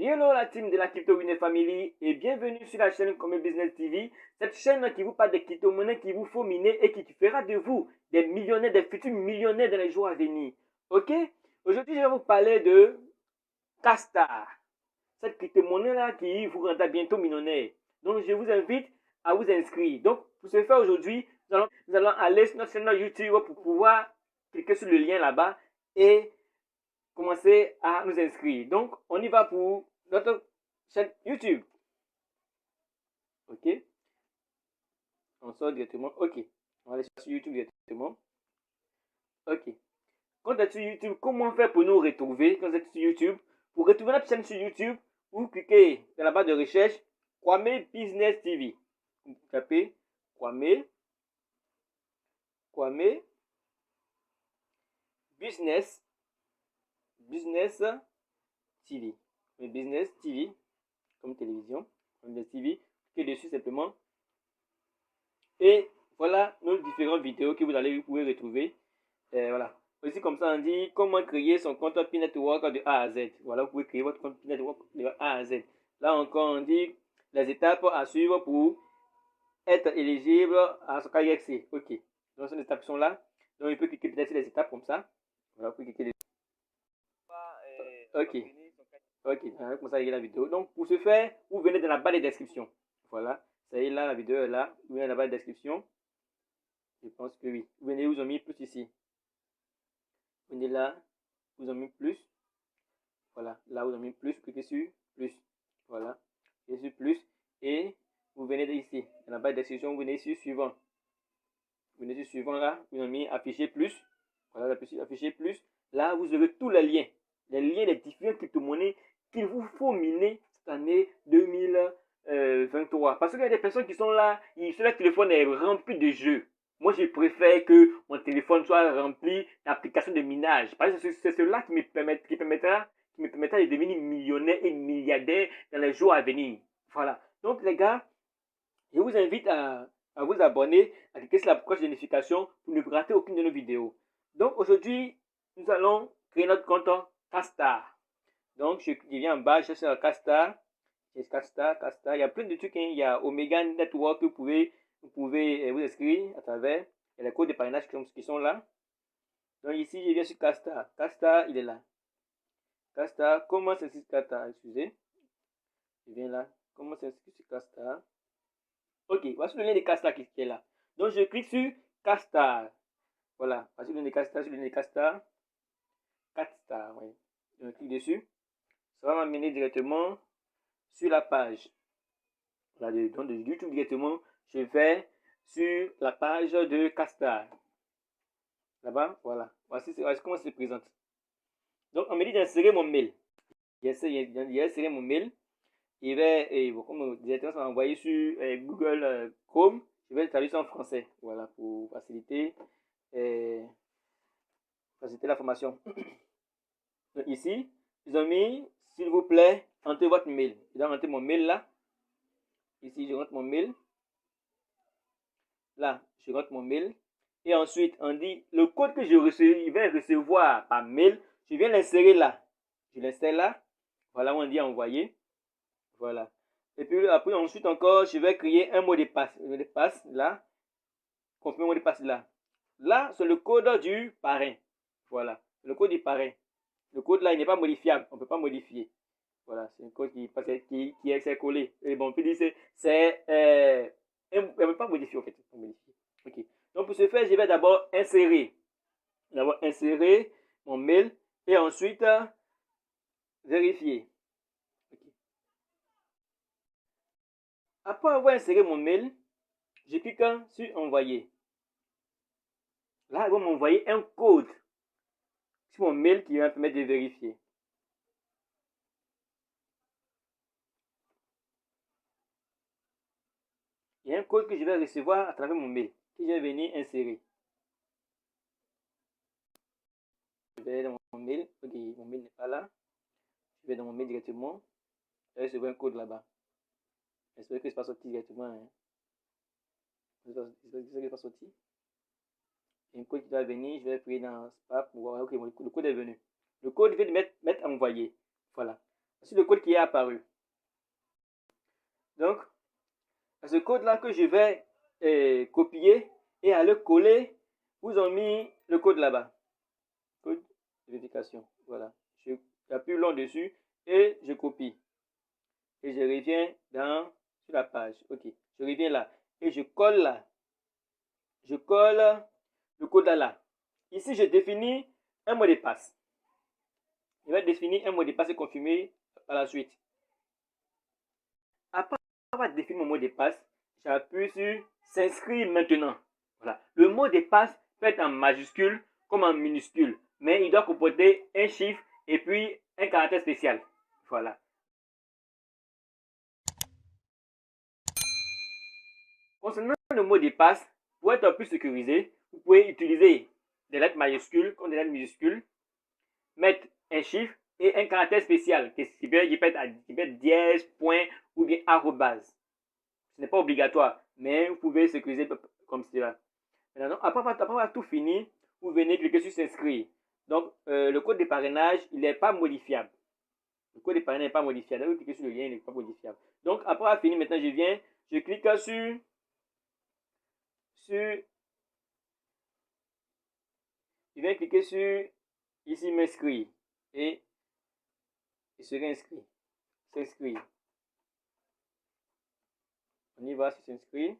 Hello la team de la Crypto Winner Family et bienvenue sur la chaîne Comme Business TV. Cette chaîne qui vous parle des crypto-monnaies qu'il vous faut miner et qui fera de vous des millionnaires, des futurs millionnaires dans les jours à venir. Ok? Aujourd'hui, je vais vous parler de Castar. Cette crypto-monnaie-là qui vous rendra bientôt millionnaire. Donc, je vous invite à vous inscrire. Donc, pour ce faire aujourd'hui, nous allons aller sur notre chaîne YouTube pour pouvoir cliquer sur le lien là-bas et commencer à nous inscrire. Donc, on y va pour notre chaîne YouTube. Ok. On sort directement. Ok. On va aller sur YouTube directement. Ok. Quand vous êtes sur YouTube, comment faire pour nous retrouver quand vous êtes sur YouTube? Pour retrouver notre chaîne sur YouTube, vous cliquez dans la barre de recherche Kwame Business TV. Vous tapez Kwame Business TV. Business TV, comme télévision. Business TV. Cliquez dessus simplement. Et voilà nos différentes vidéos que vous allez pouvoir retrouver. Voilà. Aussi comme ça, on dit comment créer son compte P-Network de A à Z. Voilà, vous pouvez créer votre compte P-Network de A à Z. Là encore, on dit les étapes à suivre pour être éligible à ce KYC. Ok. Donc, ces étapes sont là. Donc, il peut cliquer peut-être sur les étapes comme ça. Voilà, vous pouvez cliquer dessus. Ok. Ok, comme ça, il y a la vidéo. Donc, pour ce faire, vous venez dans la barre de description. Voilà. Ça y est, là, la vidéo est là. Vous venez dans la barre de description. Je pense que oui. Vous venez, vous ont mis plus ici. Vous venez là, vous ont mis plus. Voilà, là vous avez mis plus, cliquez sur plus. Voilà, cliquez sur plus. Et vous venez ici, dans la barre de description, vous venez sur suivant. Vous venez sur suivant là, vous avez mis afficher plus. Voilà, afficher plus. Là, vous aurez tous les liens des différentes crypto-monnaies qu'il vous faut miner cette année 2023. Parce qu'il y a des personnes qui sont là, sur leur téléphone est rempli de jeux. Moi, je préfère que mon téléphone soit rempli d'applications de minage. Parce que c'est cela qui me permettra de devenir millionnaire et milliardaire dans les jours à venir. Voilà. Donc, les gars, je vous invite à vous abonner, à cliquer sur la cloche de notification pour ne rater aucune de nos vidéos. Donc, aujourd'hui, nous allons créer notre compte Castar. Donc, je viens en bas, je cherche Castar. Castar. Il y a plein de trucs. Hein. Il y a Omega Network que vous pouvez vous inscrire à travers. Il y a les codes de parrainage qui sont là. Donc, ici, je viens sur Castar. Castar, il est là. Castar, comment s'inscrire Castar? Excusez. Je viens là. Comment s'inscrire sur Castar? Ok, voici le lien de Castar qui est là. Donc, je clique sur Castar. Voilà, voici le lien de Castar, sur le lien de Castar. Castar, oui. Je clique dessus. Ça va m'amener directement sur la page. Voilà, donc de YouTube directement, je vais sur la page de Castar. Là-bas, voilà. Voici comment ça se présente. Donc, on me dit d'insérer mon mail. J'ai inséré mon mail. Il va, comme directement, ça va envoyer sur Google Chrome. Je vais le traduire en français. Voilà, pour faciliter la formation. Donc, ici, ils ont mis, s'il vous plaît, entrez votre mail. Je dois rentrer mon mail là. Ici, je rentre mon mail. Là, je rentre mon mail. Et ensuite, on dit le code que je vais recevoir par mail, je viens l'insérer là. Je l'insère là. Voilà, on dit envoyer. Voilà. Et puis après, ensuite encore, je vais créer un mot de passe. Le mot de passe là. Confirmer mot de passe là. Là, c'est le code du parrain. Voilà. Le code du parrain. Le code là, il n'est pas modifiable. On ne peut pas modifier. Voilà. C'est un code qui est collé. Et bon, on peut dire on ne peut pas modifier en fait. Ok. Donc pour ce faire, je vais d'abord insérer. Mon mail et ensuite vérifier. Okay. Après avoir inséré mon mail, je clique sur envoyer. Là, ils vont m'envoyer un code sur mon mail qui va me permettre de vérifier. Il y a un code que je vais recevoir à travers mon mail que je vais venir insérer. Je vais dans mon mail. Ok, mon mail n'est pas là. Je vais dans mon mail directement. Je vais recevoir un code là-bas. J'espère que ce n'est pas sorti directement. Hein. J'espère que ce n'est pas sorti. Il y a un code qui doit venir. Je vais prier dans spam pour voir. Ok, le code est venu. Le code vient de mettre envoyé. Voilà. C'est le code qui est apparu. Donc, ce code-là que je vais copier et aller coller, vous ont mis le code là-bas. Code de vérification. Voilà. J'appuie long dessus et je copie. Et je reviens sur la page. Ok. Je reviens là. Et je colle là. Je colle le code là. Ici, je définis un mot de passe. Je vais définir un mot de passe et confirmer par la suite. Après avoir défini mon mot de passe, j'appuie sur s'inscrire maintenant. Voilà. Le mot de passe peut être en majuscule comme en minuscule, mais il doit comporter un chiffre et puis un caractère spécial. Voilà. Concernant le mot de passe, pour être plus sécurisé, vous pouvez utiliser des lettres majuscules comme des lettres minuscules, mettre un chiffre et un caractère spécial qui peut être dièse, point ou bien arrobase. Ce n'est pas obligatoire, mais vous pouvez sécuriser comme cela. Maintenant, après avoir tout fini, vous venez cliquer sur s'inscrire. Donc, le code de parrainage, il n'est pas modifiable. Le code de parrainage n'est pas modifiable. Vous cliquez sur le lien, il n'est pas modifiable. Donc, après avoir fini, maintenant, je clique sur je viens cliquer sur ici m'inscrire et je serai inscrit. S'inscrire. On y va sur s'inscrire.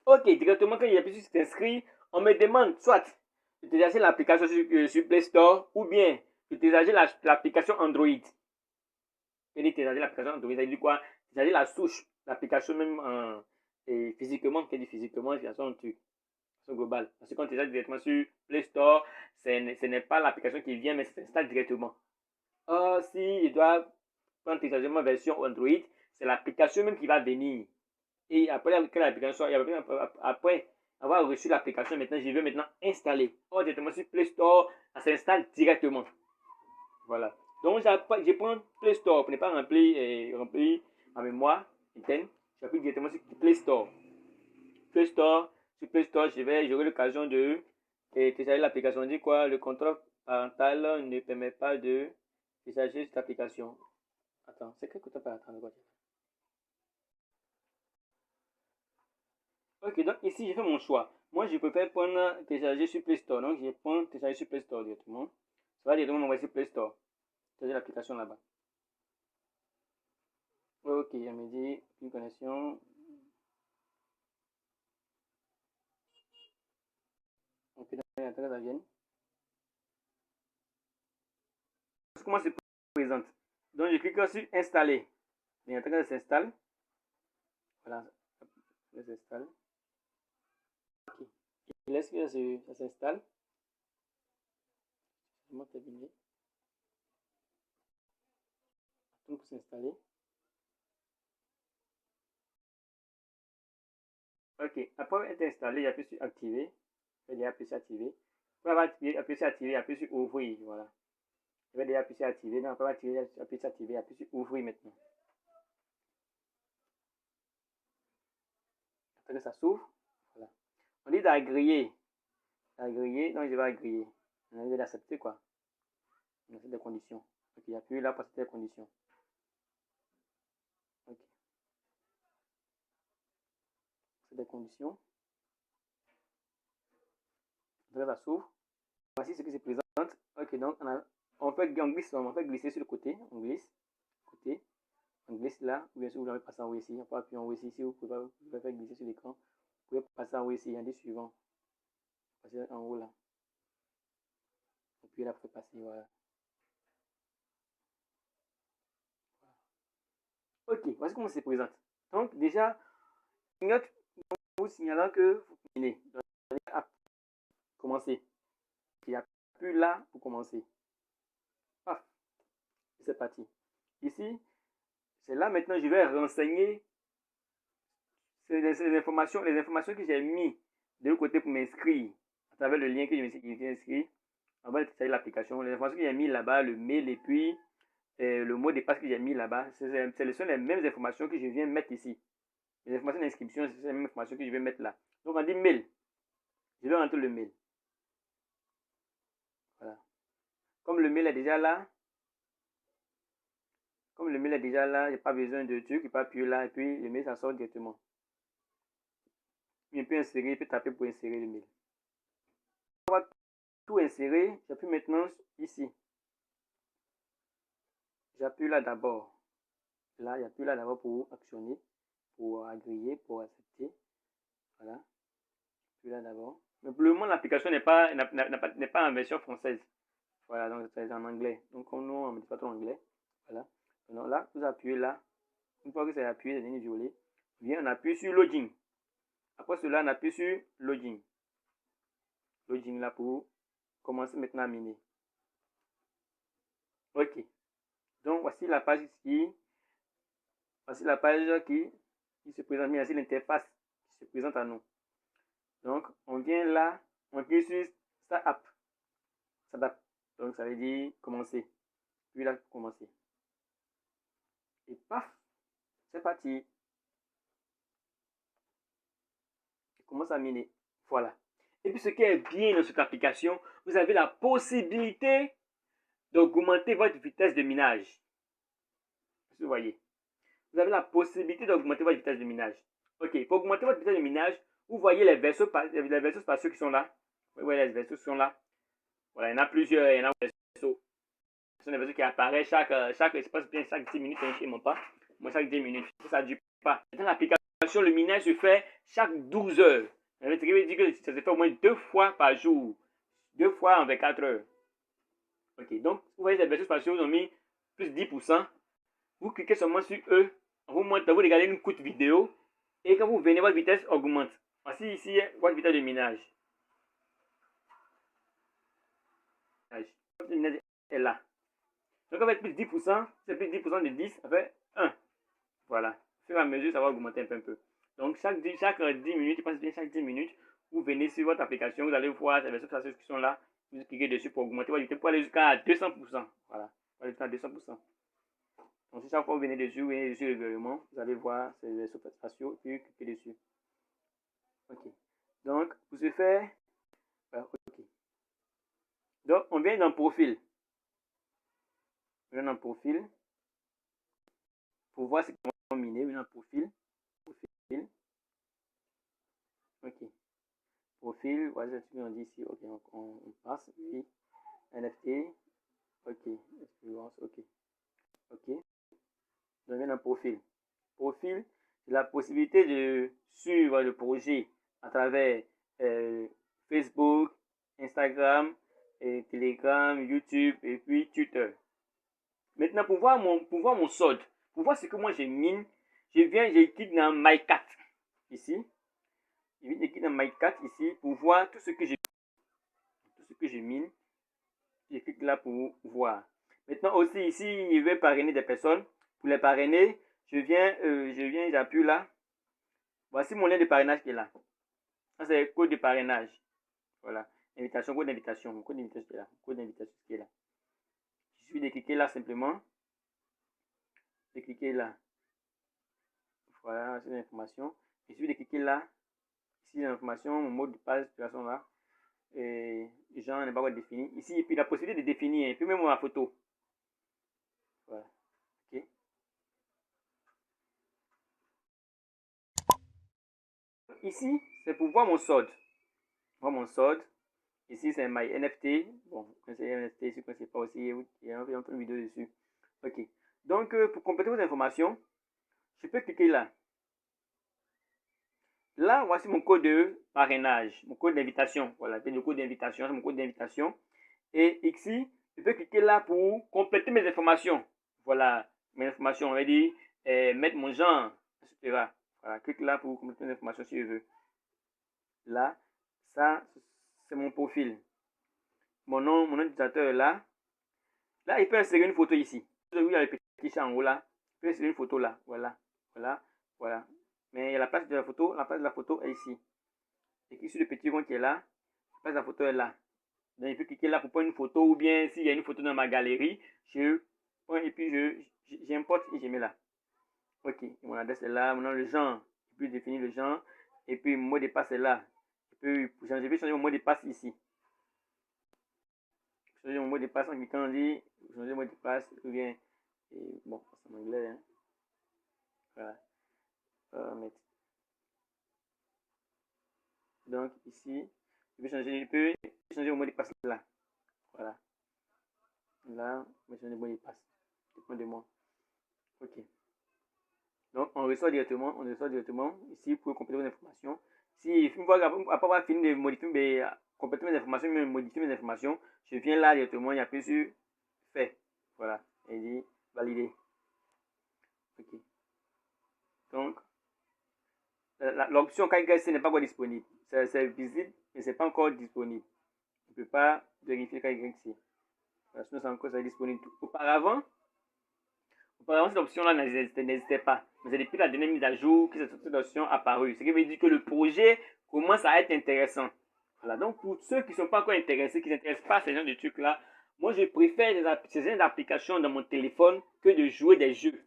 Ok, directement quand j'ai appuyé sur s'inscrire, on me demande soit de télécharger l'application sur Play Store ou bien de télécharger l'application Android. Et de télécharger l'application Android, ça veut dire quoi? Télécharger la souche, l'application même physiquement, qui est dit physiquement, c'est façon globale. Parce que quand on télécharge directement sur Play Store, ce n'est pas l'application qui vient, mais ça s'installe directement. Or, si je dois prendre téléchargement version Android, c'est l'application même qui va venir. Et après après avoir reçu l'application, maintenant, je vais maintenant installer. Or, directement sur Play Store, ça s'installe directement. Voilà. Donc, je prends Play Store pour ne pas remplir ma mémoire interne. J'appuie directement sur Play Store. Play Store, sur Play Store, j'aurai l'occasion de télécharger l'application. On dit quoi? Le contrôle parental ne permet pas de télécharger cette application. Attends, c'est quel contrôle parental? Ok, donc ici, j'ai fait mon choix. Moi, je préfère prendre télécharger sur Play Store. Donc, je prends télécharger sur Play Store directement. Ça va directement m'envoyer sur Play Store. Télécharger l'application là-bas. Ok, il me dit une connexion. Ok, donc, il attend que ça vienne. Comment se présente? Donc, je clique sur installer. Il attend que ça s'installe. Voilà, ça s'installe. Ok, il laisse que ça s'installe. C'est bon, terminé. Tout pour s'installer. Ok, après être installé, j'appuie sur activer. Je vais déjà appuyer sur activer. Pour avoir appuyé sur activer, j'appuie sur ouvrir. Voilà. Je vais déjà appuyer sur activer. Donc, après appuyer sur activer, j'appuie sur ouvrir maintenant. Après que ça s'ouvre, voilà. On dit d'agréer. Agréer, donc je vais agréer. On a dit d'accepter quoi. On accepte des conditions. Ok, j'appuie là pour accepter les conditions. Ok. C'est des conditions. Après ça s'ouvre. Voici ce qui se présente. Ok, donc on fait glisser sur le côté. On glisse. Côté. On glisse là. Ou bien sûr, vous l'avez passé en haut ici. On peut appuyer en haut ici. Si vous pouvez faire glisser sur l'écran. Vous pouvez passer en haut ici. Il y a des suivants. Passer en haut là. Et puis là, vous pouvez passer. Voilà. Ok, voici comment ça se présente. Donc, déjà, vous signalant que vous terminez. Donc, à commencer. Il n'y a plus là pour commencer. Paf, c'est parti. Ici, c'est là maintenant je vais renseigner les informations que j'ai mis de l'autre côté pour m'inscrire à travers le lien que je me suis inscrit. On va télécharger l'application. Les informations que j'ai mis là-bas, le mail et puis le mot de passe que j'ai mis là-bas, ce sont les mêmes informations que je viens mettre ici. Les informations d'inscription, c'est les mêmes informations que je vais mettre là. Donc on dit mail. Je vais rentrer le mail. Voilà. Comme le mail est déjà là, Comme le mail est déjà là, il n'y a pas besoin de truc, il peut appuyer là et puis le mail ça sort directement. Il peut insérer, il peut taper pour insérer le mail. On va tout insérer, j'appuie maintenant ici. J'appuie là d'abord. Là, j'appuie là d'abord pour actionner, pour agréer, pour accepter. Voilà. J'appuie là d'abord. Mais pour le moment, l'application n'est pas en version française. Voilà, donc c'est en anglais. Donc nous, on ne dit pas trop anglais. Voilà. Donc là, vous appuyez là. Une fois que c'est appuyé, c'est devenu violet. Bien, on appuie sur Login. Après cela, on appuie sur Login. Login là pour commencer maintenant à miner. Ok. Donc voici la page ici. Voici la page qui se présente. Voici l'interface qui se présente à nous. Donc on vient là, on clique sur Start App. Donc ça veut dire commencer. Puis là, commencer. Et paf, c'est parti. Il commence à miner. Voilà. Et puis ce qui est bien dans cette application, vous avez la possibilité d'augmenter votre vitesse de minage. Vous voyez. Vous avez la possibilité d'augmenter votre vitesse de minage. Ok, pour augmenter votre vitesse de minage, vous voyez les vaisseaux spatiaux qui sont là. Vous voyez les vaisseaux qui sont là. Voilà, il y en a plusieurs. Il y en a des vaisseaux. Ce sont des vaisseaux qui apparaissent chaque 10 minutes, je ne sais pas. Moi, chaque 10 minutes. Ça ne dure pas. Dans l'application, le minage se fait chaque 12 heures. Ça veut dire que ça se fait au moins 2 fois par jour. 2 fois en 24 heures. Ok, donc, vous voyez les vaisseaux spatiaux, ils ont mis plus 10%. Vous cliquez seulement sur eux. On vous montre, vous regardez une courte vidéo. Et quand vous venez, votre vitesse augmente. Voici ici votre vitesse de minage. Votre minage est là. Donc, on va être plus 10%. C'est plus 10% de 10, ça fait 1. Voilà. Au fur et à mesure, ça va augmenter un peu. Donc, chaque 10 minutes, passe bien chaque 10 minutes, vous venez sur votre application, vous allez voir les versions qui sont là. Vous cliquez dessus pour augmenter votre vitesse pour aller jusqu'à 200%. Voilà. Pour aller jusqu'à 200%. Donc, si chaque fois vous venez dessus régulièrement, vous allez voir ces vaisseaux spatiaux et puis cliquez dessus. Ok. Donc, pour ce faire, ok. Donc, on vient dans profil. On vient dans profil. Pour voir ce qu'on va miner, on vient dans profil. Profil. Ok. Profil, voilà ce qu'on dit ici. Ok, on passe. Oui. NFT. Ok. Expérience. Ok. Ok. Donc, on vient dans profil. Profil, c'est la possibilité de suivre le projet à travers Facebook, Instagram, et Telegram, YouTube et puis Twitter. Maintenant, pour voir mon solde, pour voir ce que moi je mine, je clique dans My4 ici. Je clique dans My4 ici pour voir tout ce que je mine. Je clique là pour voir. Maintenant aussi ici, je vais parrainer des personnes. Pour les parrainer, j'appuie là. Voici mon lien de parrainage qui est là. Ça c'est le code de parrainage. Voilà. Invitation, code d'invitation. Code d'invitation qui est là. Code d'invitation qui est là. Il suffit de cliquer là simplement. De cliquer là. Voilà, c'est l'information. Il suffit de cliquer là. Ici, l'information, mon mot de passe, de toute façon là. Et genre n'est pas encore défini. Ici, et puis la possibilité de définir. Et puis même ma photo. Voilà. Ok. Ici, c'est pour voir mon solde. Voir mon solde. Ici, c'est my NFT. Bon, vous connaissez NFT, si vous ne connaissez pas aussi, il y a une vidéo dessus. Ok. Donc, pour compléter vos informations, je peux cliquer là. Là, voici mon code de parrainage, mon code d'invitation. Voilà, c'est le code d'invitation, c'est mon code d'invitation. Et ici, je peux cliquer là pour compléter mes informations. Voilà, mes informations, on va dire, mettre mon genre, etc. Voilà, clique là pour compléter mes informations si je veux. Là, ça, c'est mon profil. Mon nom d'utilisateur est là. Là, il peut insérer une photo ici. Il y a le petit chat en haut là. Il peut insérer une photo là. Voilà, voilà, voilà. Mais il y a la place de la photo. La place de la photo est ici. Et clique sur le petit rond qui est là. La place de la photo est là. Donc, il peut cliquer là pour prendre une photo. Ou bien, s'il y a une photo dans ma galerie, je prends et puis j'importe et je mets là. Ok. Mon adresse est là. Maintenant, le genre. Je peux définir le genre. Et puis, mon mot de passe est là. Je vais changer mon mot de passe ici. Changer mon mot de passe en cliquant dit changer mon mot de passe ou bien Et bon, c'est en anglais. Hein. Voilà. Paramètres. Donc ici, je peux changer le mot de passe là. Voilà. Là, je vais changer le mot de passe. Dépend de moi. Ok. Donc on reçoit directement ici pour compléter vos informations. Si une fois après avoir fini de modifier compléter mes informations, même modifier mes informations, je viens là directement, il y a plus sur fait. Voilà. Et dit valider. Ok. Donc l'option KYC n'est pas encore disponible. C'est visible, mais c'est pas encore disponible. On ne peut pas vérifier KYC. Sinon, c'est encore disponible. Auparavant, cette option-là n'existait pas. Mais c'est depuis la dernière mise à jour que cette option est apparue. Ce qui veut dire que le projet commence à être intéressant. Voilà. Donc, pour ceux qui ne sont pas encore intéressés, qui ne s'intéressent pas à ces genre de trucs-là, moi, je préfère ces genre d'applications dans mon téléphone que de jouer des jeux.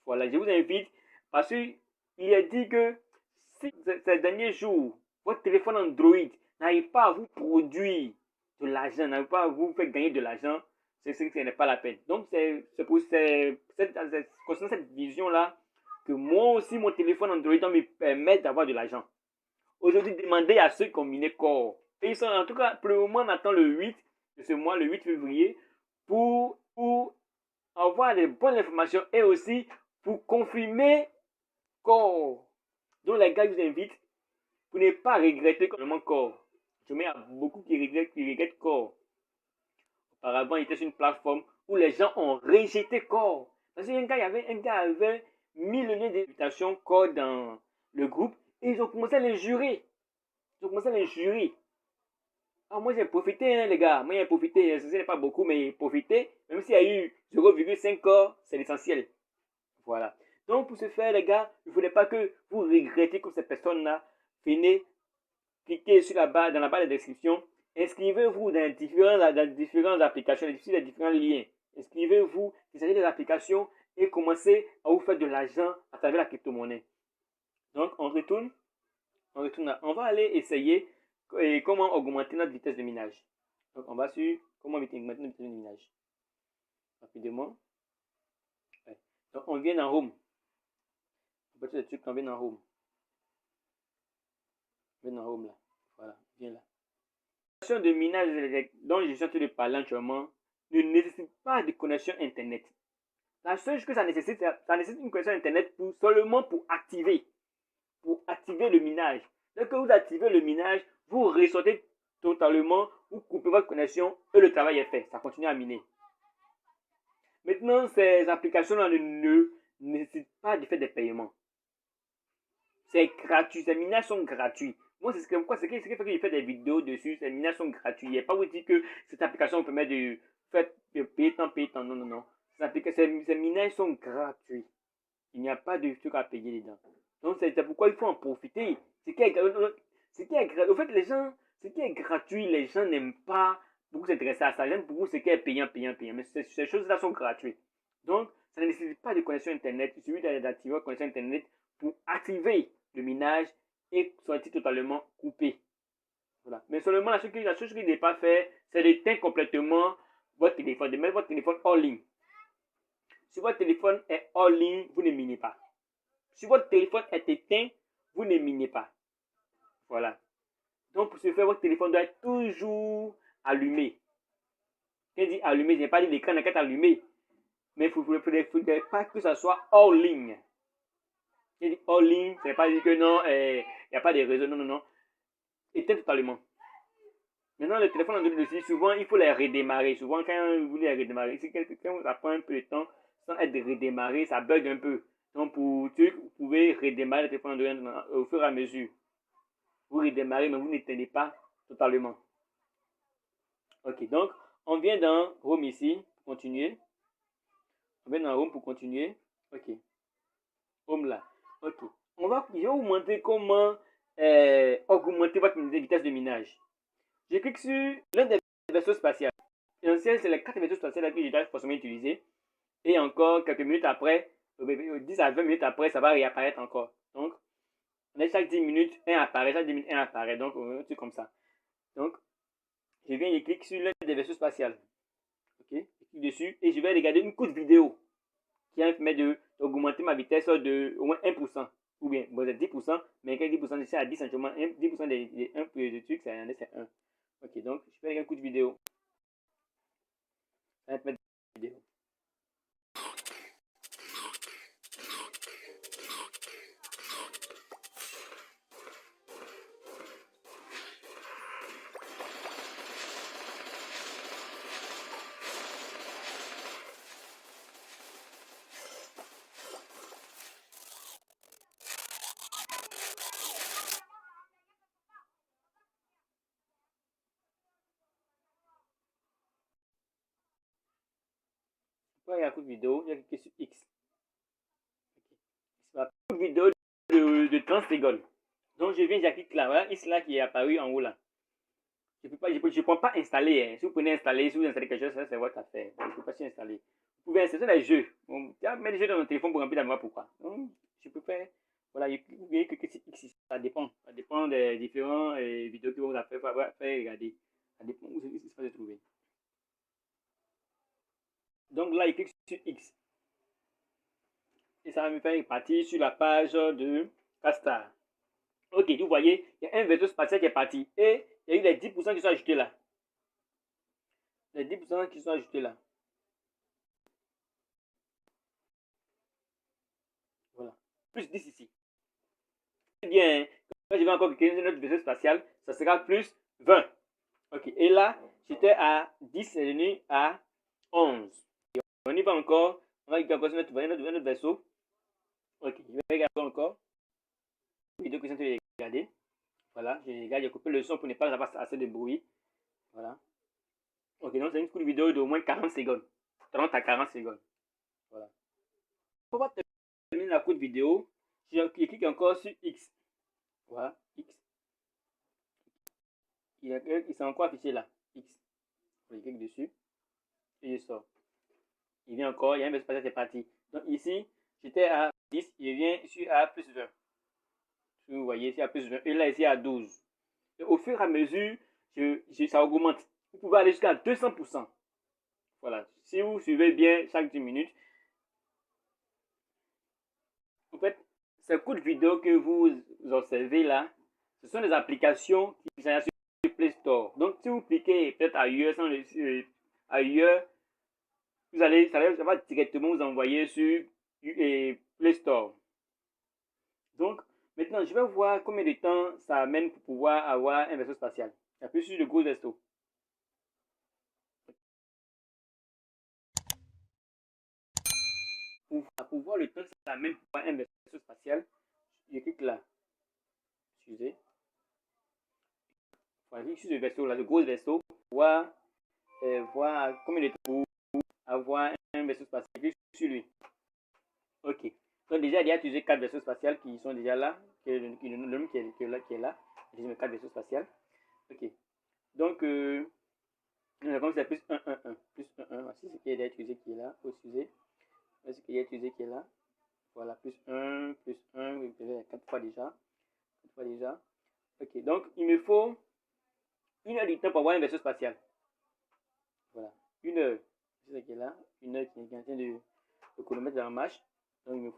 Voilà. Je vous invite parce qu'il est dit que si ces derniers jours, votre téléphone Android n'arrive pas à vous produire de l'argent, n'arrive pas à vous faire gagner de l'argent, c'est ce qui n'est pas la peine. Donc, c'est concernant cette vision-là que moi aussi, mon téléphone Android me permet d'avoir de l'argent. Aujourd'hui, demandez à ceux qui ont miné Core. Et ils sont, en tout cas, pour le moment, on attend le 8 de ce mois, le 8 février, pour avoir des bonnes informations et aussi pour confirmer Core. Donc, les gars, je vous invite pour ne pas regretter complètement Core. Je mets à beaucoup qui regrettent Core. Auparavant, il était sur une plateforme où les gens ont rejeté Core. Parce qu'un gars, avait mis le lien d'invitation Core dans le groupe et ils ont commencé à les jurer. Alors moi j'ai profité, hein, les gars. Moi j'ai profité. Ce n'est pas beaucoup, mais profité. Même s'il y a eu 0,5 Core, c'est l'essentiel. Voilà. Donc pour ce faire, les gars, il ne faudrait pas que vous regrettez comme ces personnes-là. Venez, cliquez sur dans la barre de description. Inscrivez-vous dans différentes applications, sur les différents liens. Inscrivez-vous, téléchargez des applications et commencez à vous faire de l'argent à travers la crypto-monnaie. Donc on retourne là. On va aller essayer comment augmenter notre vitesse de minage. Donc on va sur comment augmenter notre vitesse de minage. Rapidement. Ouais. Donc on vient dans Home. On peut faire on vient dans Home. On vient dans Home là. Voilà, viens là. L'application de minage dont je suis en train de parler actuellement ne nécessite pas de connexion internet. La seule chose que ça nécessite une connexion internet seulement pour activer le minage. Dès que vous activez le minage, vous ressortez totalement, vous coupez votre connexion et le travail est fait. Ça continue à miner. Maintenant, ces applications-là ne nécessitent pas de faire des paiements. C'est gratuit. Ces minages sont gratuits. Moi, c'est ce qui fait que je fais des vidéos dessus. Ces minages sont gratuits. Il n'y a pas vous dire que cette application vous permet de payer tant. Non. Ces minages sont gratuits. Il n'y a pas de truc à payer dedans. Donc, c'est pourquoi il faut en profiter. Au fait, ce qui est gratuit, les gens n'aiment pas beaucoup s'intéresser à ça. J'aime beaucoup ce qui est payant. Mais ces choses-là sont gratuites. Donc, ça ne nécessite pas de connexion Internet. Il suffit d'activer la connexion Internet pour activer le minage et sortir totalement coupé. Voilà. Mais seulement la chose qu'il n'est pas fait, c'est d'éteindre complètement votre téléphone, de mettre votre téléphone hors ligne. Si votre téléphone est hors ligne, vous ne minez pas. Si votre téléphone est éteint, vous ne minez pas. Voilà. Donc, pour ce faire, votre téléphone doit être toujours allumé. Quand je dis allumé, je n'ai pas dit l'écran n'est qu'à allumé. Mais il ne faudrait pas que ça soit hors ligne. Quand je dis hors ligne, ça ne veut pas dire que non, il n'y a pas de réseau. Non. Éteint totalement. Maintenant, le téléphone Android aussi, souvent, il faut les redémarrer. Souvent, quand vous voulez les redémarrer, si quelqu'un ça prend un peu de temps, sans être redémarré, ça bug un peu. Donc, vous pouvez redémarrer le téléphone Android au fur et à mesure. Vous redémarrez, mais vous n'éteignez pas totalement. Ok, donc, on vient dans Home ici, pour continuer. On vient dans Home pour continuer. Ok. Home là. Ok. Je vais vous montrer comment augmenter votre vitesse de minage. Je clique sur l'un des vaisseaux spatiaux. L'essentiel, c'est les 4 vaisseaux spatiaux que je dois forcément utiliser. Et encore quelques minutes après, 10 à 20 minutes après, ça va réapparaître encore. Donc, chaque 10 minutes, un apparaît. Chaque 10 minutes, un apparaît. Donc, c'est comme ça. Donc, je viens et clique sur l'un des vaisseaux spatiaux. Ok, je clique dessus et je vais regarder une courte vidéo. qui me permet d'augmenter ma vitesse de au moins 1%. Ou bien, bon, c'est 10%, mais quand 10% c'est à 10 cm, 10% des 1 de truc, c'est 1. Ok, donc je fais un coup de vidéo. Ça va te mettre de vidéo. Pour regarder un coup de vidéo, il y a cliqué sur X. Okay. Une vidéo de 30 secondes. Donc je viens, j'applique là, voilà, X là qui est apparu en haut là. Je ne peux pas installer. Hein. Si vous prenez installer, si vous installez quelque chose, ça c'est votre affaire. Je ne peux pas s'y installer. Vous pouvez installer des jeux. Bon, mettre des jeux dans votre téléphone pour remplir la mémoire, pourquoi? Donc, je peux faire. Voilà, vous voyez que ça dépend. Ça dépend des différents vidéos que vous avez fait regarder. Ça dépend où se trouver. Donc là, il clique sur X. Et ça va me faire partir sur la page de Castar. Ok, vous voyez, il y a un vaisseau spatial qui est parti. Et il y a eu les 10% qui sont ajoutés là. Les 10% qui sont ajoutés là. Voilà. Plus 10 ici. Eh bien, quand je vais encore cliquer sur notre vaisseau spatial, ça sera plus 20. Ok, et là, j'étais à 10, c'est devenu à 11. Et on y va encore. On va cliquer encore sur notre vaisseau. Ok, je vais regarder encore. Vidéo que je vais regarder. Voilà, je regarde, j'ai coupé le son pour ne pas avoir assez de bruit. Voilà. Ok, donc c'est une courte vidéo d'au moins 40 secondes. 30 à 40 secondes. Voilà. Pour pas terminer la courte vidéo, je clique encore sur X. Voilà, X. Il s'est encore affiché là. X. Je clique dessus. Et je sors. Il vient encore, il y a un vaisseau spatial qui est parti. Donc ici, j'étais à 10, il vient ici à plus 20. Si vous voyez, ici à plus 20. Et là, ici à 12. Et au fur et à mesure, ça augmente. Vous pouvez aller jusqu'à 200%. Voilà. Si vous suivez bien chaque 10 minutes, en fait, ces courtes vidéos que vous observez là, ce sont des applications qui sont sur le Play Store. Donc, si vous cliquez peut-être ailleurs, ailleurs, ça va directement vous envoyer sur Play Store. Donc, maintenant, je vais voir combien de temps ça amène pour pouvoir avoir un vaisseau spatial. J'appuie sur le gros vaisseau. Pour voir le temps que ça amène pour avoir un vaisseau spatial, je clique là. Excusez. Voilà, je clique sur le vaisseau là, le gros vaisseau, pour voir combien de temps pour avoir un vaisseau spatial. Je clique sur lui. Ok. Donc déjà, il y a utilisé 4 vaisseaux spatials qui sont déjà là, qui est là. J'ai mis 4 vaisseaux spatials. Ok. Donc, nous avons c'est plus 1, 1, 1. Plus 1, 1. Voici ce qui est déjà utilisé qui est là. Au sujet. Voici ce qui est utilisé qui est là. Voilà, plus 1, plus 1. Vous avez 4 fois déjà. 4 fois déjà. Ok. Donc, il me faut 1 heure du temps pour avoir un vaisseau spatial. Voilà. 1 heure. C'est ce qui est là. 1 heure qui est en train de chronomètre en marche. Donc, il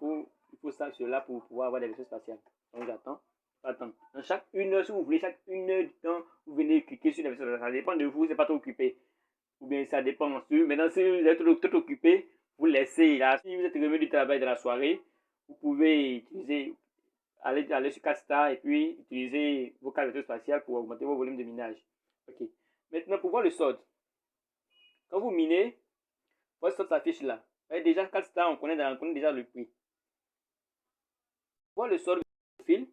faut ça, cela pour pouvoir avoir des vaisseaux spatials. Donc, j'attends. Attends. Dans chaque 1 heure, si vous voulez, chaque 1 heure du temps, vous venez cliquer sur les vaisseaux spatials. Ça dépend de vous, c'est pas trop occupé. Ou bien ça dépend. Maintenant, si vous êtes tout occupé, vous laissez là. Si vous êtes revenu du travail de la soirée, vous pouvez utiliser, aller sur Castar et puis utiliser vos cartes spatiales pour augmenter vos volumes de minage. Ok. Maintenant, pour voir le solde. Quand vous minez, votre solde s'affiche là. Déjà, Castar, on connaît déjà le prix. Pour voir le solde profil, vous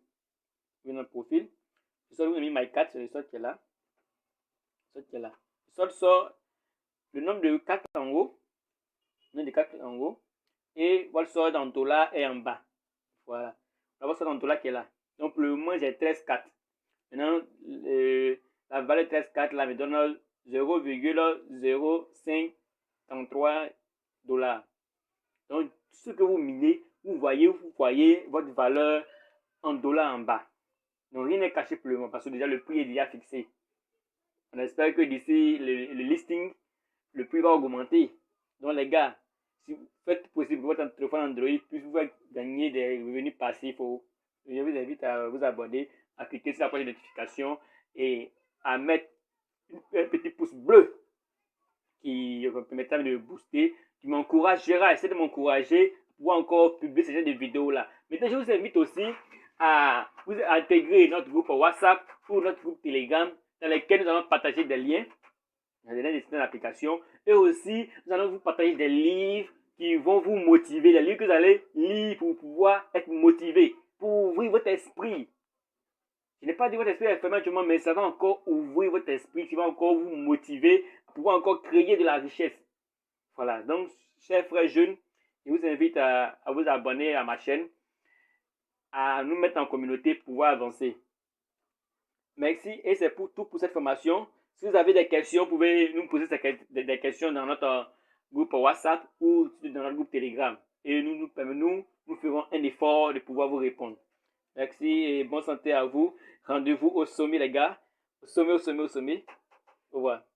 venez dans le profil. Le solde, vous avez mis My 4, c'est le solde qui est là. Le solde qui est là. Le solde sort le nombre de cartes en haut. Le nombre de cartes en haut. Et votre solde en dollars est en bas. Voilà. Votre solde en dollars qui est là. Donc, pour le moment, j'ai 13 cartes. Maintenant, la valeur 13 cartes là me donne 0,0533 $. Donc, ce que vous minez, vous voyez votre valeur en dollars en bas. Donc, rien n'est caché pour le moment parce que déjà le prix est déjà fixé. On espère que d'ici le listing, le prix va augmenter. Donc, les gars, si vous faites possible votre téléphone Android puisse vous faire gagner des revenus passifs. Je vous invite à vous abonner, à cliquer sur la page de notification et à mettre un petit pouce bleu qui permettra de booster, qui m'encouragera, essayer de m'encourager pour encore publier ce genre de vidéos-là. Maintenant, je vous invite aussi à vous intégrer notre groupe WhatsApp ou notre groupe Telegram dans lequel nous allons partager des liens, des liens destinés à l'application, et aussi nous allons vous partager des livres qui vont vous motiver, des livres que vous allez lire pour pouvoir être motivé, pour ouvrir votre esprit. Je n'ai pas dit votre esprit est fermé, mais ça va encore ouvrir votre esprit, qui va encore vous motiver à pouvoir encore créer de la richesse. Voilà, donc, chers frères jeunes, je vous invite à vous abonner à ma chaîne, à nous mettre en communauté pour pouvoir avancer. Merci et c'est tout pour cette formation. Si vous avez des questions, vous pouvez nous poser des questions dans notre groupe WhatsApp ou dans notre groupe Telegram. Et nous ferons un effort de pouvoir vous répondre. Merci et bonne santé à vous. Rendez-vous au sommet, les gars. Au sommet. Au revoir.